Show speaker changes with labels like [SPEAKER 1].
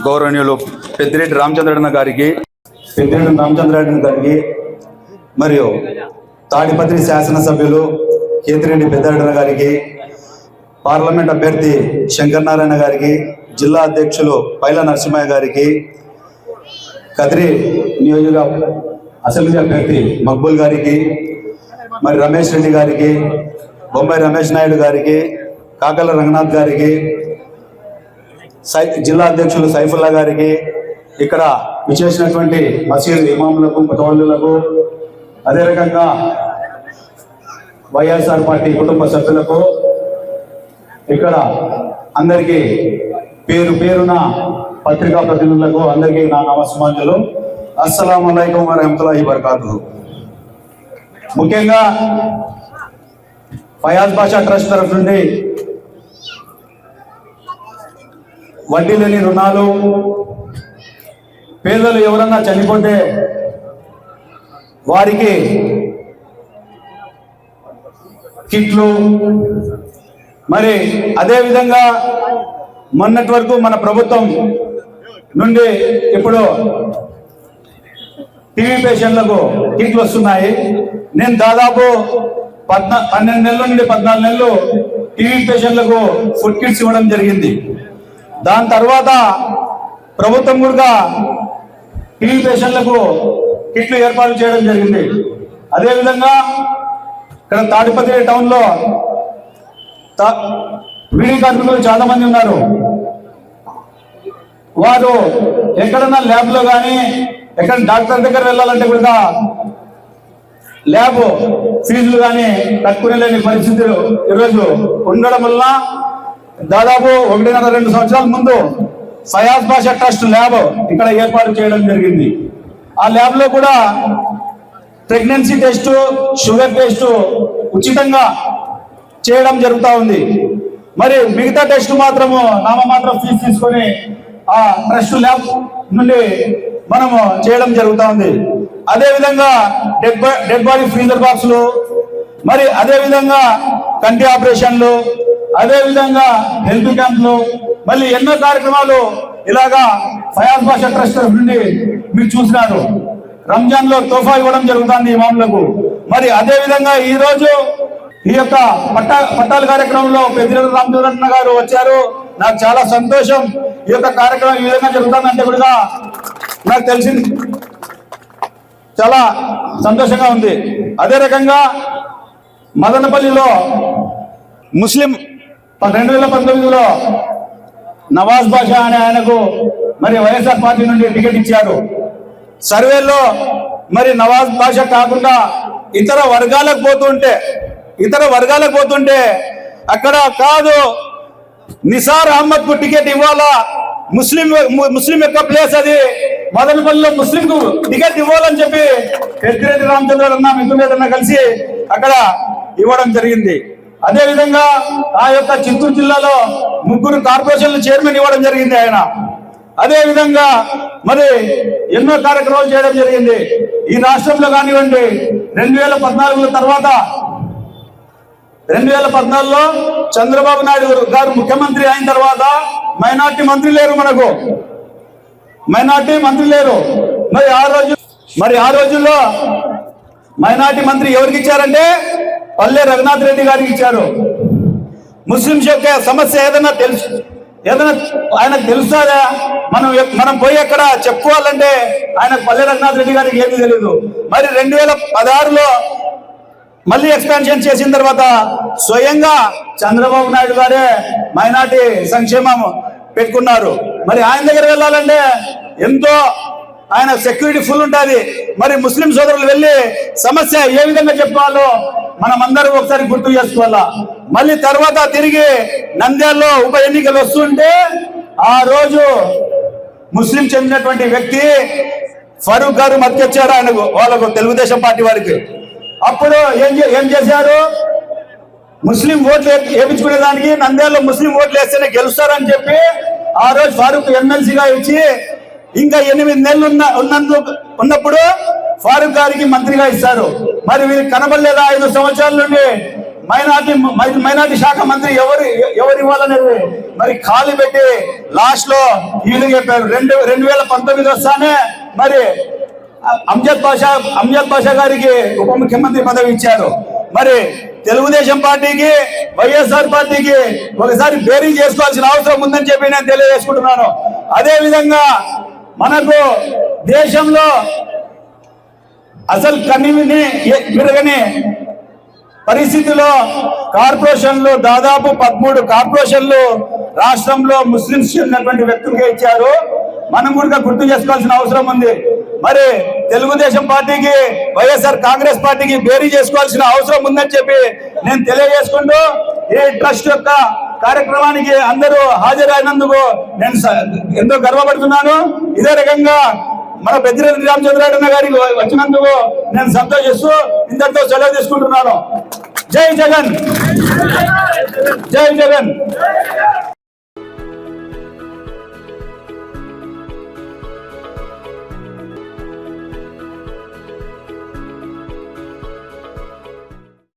[SPEAKER 1] గౌరవనీయులు పెద్దిరెడ్డి రామచంద్రన్న గారికి మరియు తాడిపత్రి శాసనసభ్యులు కేతిరెడ్డి పెద్దిరెడ్డి గారికి, పార్లమెంట్ అభ్యర్థి శంకర్ నారాయణ గారికి, జిల్లా అధ్యక్షులు పైల నరసింహయ్య గారికి, కదిరి నియోజకవర్గ అసెంబ్లీ అభ్యర్థి మక్బూల్ గారికి, మరి రమేష్ రెడ్డి గారికి, బొంబాయి రమేష్ నాయుడు గారికి, కాకల రంగనాథ్ గారికి, జిల్లా అధ్యక్షులు సైఫుల్లా గారికి, ఇక్కడ విచ్చేసినటువంటి మసీద్ ఇమాములకు, ముతవల్లులకు, అదే రకంగా వైఎస్ఆర్ పార్టీ కుటుంబ సభ్యులకు, ఇక్కడ అందరికీ పేరు పేరున పత్రికా ప్రతినిధులకు అందరికీ నా నమస్కారాలు. అస్సలాము అలైకుం వరహమతుల్లాహి వబరకాతుహు. ముఖ్యంగా ఫయాజ్ బాషా ట్రస్ట్ తరఫు నుండి వడ్డీ లేని రుణాలు, పేదలు ఎవరన్నా చనిపోతే వారికి కిట్లు, మరి అదేవిధంగా మొన్నటి వరకు మన ప్రభుత్వం నుండి ఇప్పుడు టీవీ పేషెంట్లకు కిట్లు వస్తున్నాయి. నేను దాదాపు 12 నెలల నుండి 14 నెలలు టీవీ పేషెంట్లకు ఫుడ్ కిట్స్ ఇవ్వడం జరిగింది. దాని తర్వాత ప్రభుత్వం కూడా టీవీ పేషెంట్లకు కిట్లు ఏర్పాటు చేయడం జరిగింది. అదేవిధంగా ఇక్కడ తాడిపత్రి టౌన్లో బీడీ కార్మికులు చాలా మంది ఉన్నారు. వారు ఎక్కడన్నా ల్యాబ్లో కానీ ఎక్కడ డాక్టర్ దగ్గర వెళ్ళాలంటే కూడా ల్యాబ్ ఫీజులు కానీ కట్టుకునే లేని పరిస్థితులు ఈరోజు ఉండడం వల్ల దాదాపు 1.5-2 సంవత్సరాల ముందు ఫయాజ్ బాషా ట్రస్ట్ ల్యాబ్ ఇక్కడ ఏర్పాటు చేయడం జరిగింది. ఆ ల్యాబ్ లో కూడా ప్రెగ్నెన్సీ టెస్ట్, షుగర్ టెస్ట్ ఉచితంగా చేయడం జరుగుతూ ఉంది. మరి మిగతా టెస్ట్ మాత్రము నామమాత్రం ఫీజు తీసుకొని ఆ ట్రస్ట్ ల్యాబ్ నుండి మనము చేయడం జరుగుతూ ఉంది. అదేవిధంగా డెడ్ బాడీ ఫ్రీజర్ బాక్సులు, మరి అదేవిధంగా కంటి ఆపరేషన్లు, అదేవిధంగా హెల్త్ క్యాంపులు, మళ్ళీ ఎన్నో కార్యక్రమాలు ఇలాగా ఫయాజ్ బాషా ట్రస్ట్ నుండి మీరు చూసినారు. రంజాన్ లో తోఫా ఇవ్వడం జరుగుతుంది ఇమాములకు. మరి అదే విధంగా ఈ రోజు ఈ యొక్క పట్టాల కార్యక్రమంలో పెద్దిరెడ్డి రామచంద్రన్న గారు వచ్చారు. నాకు చాలా సంతోషం. ఈ యొక్క కార్యక్రమం ఈ విధంగా జరుగుతుందంటే కూడా నాకు తెలిసింది, చాలా సంతోషంగా ఉంది. అదే రకంగా మదనపల్లిలో ముస్లిం 2019లో నవాజ్ బాషా అనే ఆయనకు మరి వైఎస్ఆర్ పార్టీ నుండి టికెట్ ఇచ్చారు. సర్వేలో మరి నవాజ్ బాషా కాకుండా ఇతర వర్గాలకు పోతుంటే అక్కడ కాదు, నిసార్ అహ్మద్ కు టికెట్ ఇవ్వాలా, ముస్లిం యొక్క ప్లేస్ అది, మదనపల్లిలో ముస్లిం కు టికెట్ ఇవ్వాలని చెప్పి పెద్దిరెడ్డి రామచంద్రన్న మిత్రులేదన్నా కలిసి అక్కడ ఇవ్వడం జరిగింది. అదే విధంగా ఆ యొక్క చిత్తూరు జిల్లాలో 3 కార్పొరేషన్ల చైర్మన్ ఇవ్వడం జరిగింది ఆయన. అదే విధంగా మరి ఎన్నో కార్యక్రమాలు చేయడం జరిగింది. ఈ రాష్ట్రంలో కానివ్వండి 2014 తర్వాత 2014లో చంద్రబాబు నాయుడు గారు ముఖ్యమంత్రి అయిన తర్వాత మైనార్టీ మంత్రి లేరు, మనకు మైనార్టీ మంత్రి లేరు. మరి ఆ రోజుల్లో మైనార్టీ మంత్రి ఎవరికి ఇచ్చారంటే పల్లె రఘునాథ్ రెడ్డి గారికి ఇచ్చారు. ముస్లింస్ యొక్క సమస్య ఏదైనా ఆయనకు తెలుస్తుందా? మనం పోయి ఎక్కడ చెప్పుకోవాలంటే ఆయన పల్లె రఘునాథ్ రెడ్డి గారికి ఏమీ తెలియదు. మరి 2016లో మళ్ళీ ఎక్స్పాన్షన్ చేసిన తర్వాత స్వయంగా చంద్రబాబు నాయుడు గారే మైనార్టీ సంక్షేమం పెట్టుకున్నారు. మరి ఆయన దగ్గర వెళ్ళాలంటే ఎంతో ఆయన సెక్యూరిటీ ఫుల్ ఉంటుంది. మరి ముస్లిం సోదరులు వెళ్ళి సమస్య ఏ విధంగా చెప్పాలో మనం అందరూ ఒకసారి గుర్తు చేసుకోవాలా. మళ్ళీ తర్వాత తిరిగి నంద్యాలలో ఉప ఎన్నికలు వస్తుంటే ఆ రోజు ముస్లిం చెందినటువంటి వ్యక్తి ఫరూక్ గారు మద్దతిచ్చారు ఆయనకు, వాళ్ళకు తెలుగుదేశం పార్టీ వారికి. అప్పుడు ఏం చేశారు? ముస్లిం ఓట్లు వేయించుకునే దానికి నంద్యాలలో ముస్లిం ఓట్లు వేస్తేనే గెలుస్తారని చెప్పి ఆ రోజు ఫారూక్ ఎమ్మెల్సీగా ఇచ్చి ఇంకా 8 నెలలు ఉన్నప్పుడు ఫారూక్ గారికి మంత్రిగా ఇస్తారు. మరి వీరికి కనబడలేదా? 5 సంవత్సరాల నుండి మైనార్టీ శాఖ మంత్రి ఎవరు ఇవ్వాలనేది మరి ఖాళీ పెట్టి లాస్ట్ లో వీళ్ళు చెప్పారు 2019 వస్తానే మరి అంజద్ బాషా గారికి ఉప ముఖ్యమంత్రి పదవి ఇచ్చారు. మరి తెలుగుదేశం పార్టీకి వైఎస్ఆర్ పార్టీకి ఒకసారి బేరీ చేసుకోవాల్సిన అవసరం ఉందని చెప్పి నేను తెలియజేసుకుంటున్నాను. అదే విధంగా మనకు దేశంలో అసలు కనివిని విరగని పరిస్థితిలో కార్పొరేషన్లు దాదాపు 13 కార్పొరేషన్లు రాష్ట్రంలో ముస్లింస్ ఉన్నటువంటి వ్యక్తులుగా ఇచ్చారు. మనం కూడా గుర్తు చేసుకోవాల్సిన అవసరం ఉంది. మరి తెలుగుదేశం పార్టీకి వైఎస్ఆర్ కాంగ్రెస్ పార్టీకి బేరీ చేసుకోవాల్సిన అవసరం ఉందని చెప్పి నేను తెలియజేసుకుంటూ ఈ ట్రస్ట్ యొక్క కార్యక్రమానికి అందరూ హాజరైనందుకు నేను ఎంతో గర్వపడుతున్నాను. ఇదే రకంగా మన పెద్దిరెడ్డి రామచంద్రారెడ్డి గారికి వచ్చినందుకు నేను సంతోషిస్తూ ఇంతటితో సెలవు తీసుకుంటున్నాను. జై జగన్, జై జగన్.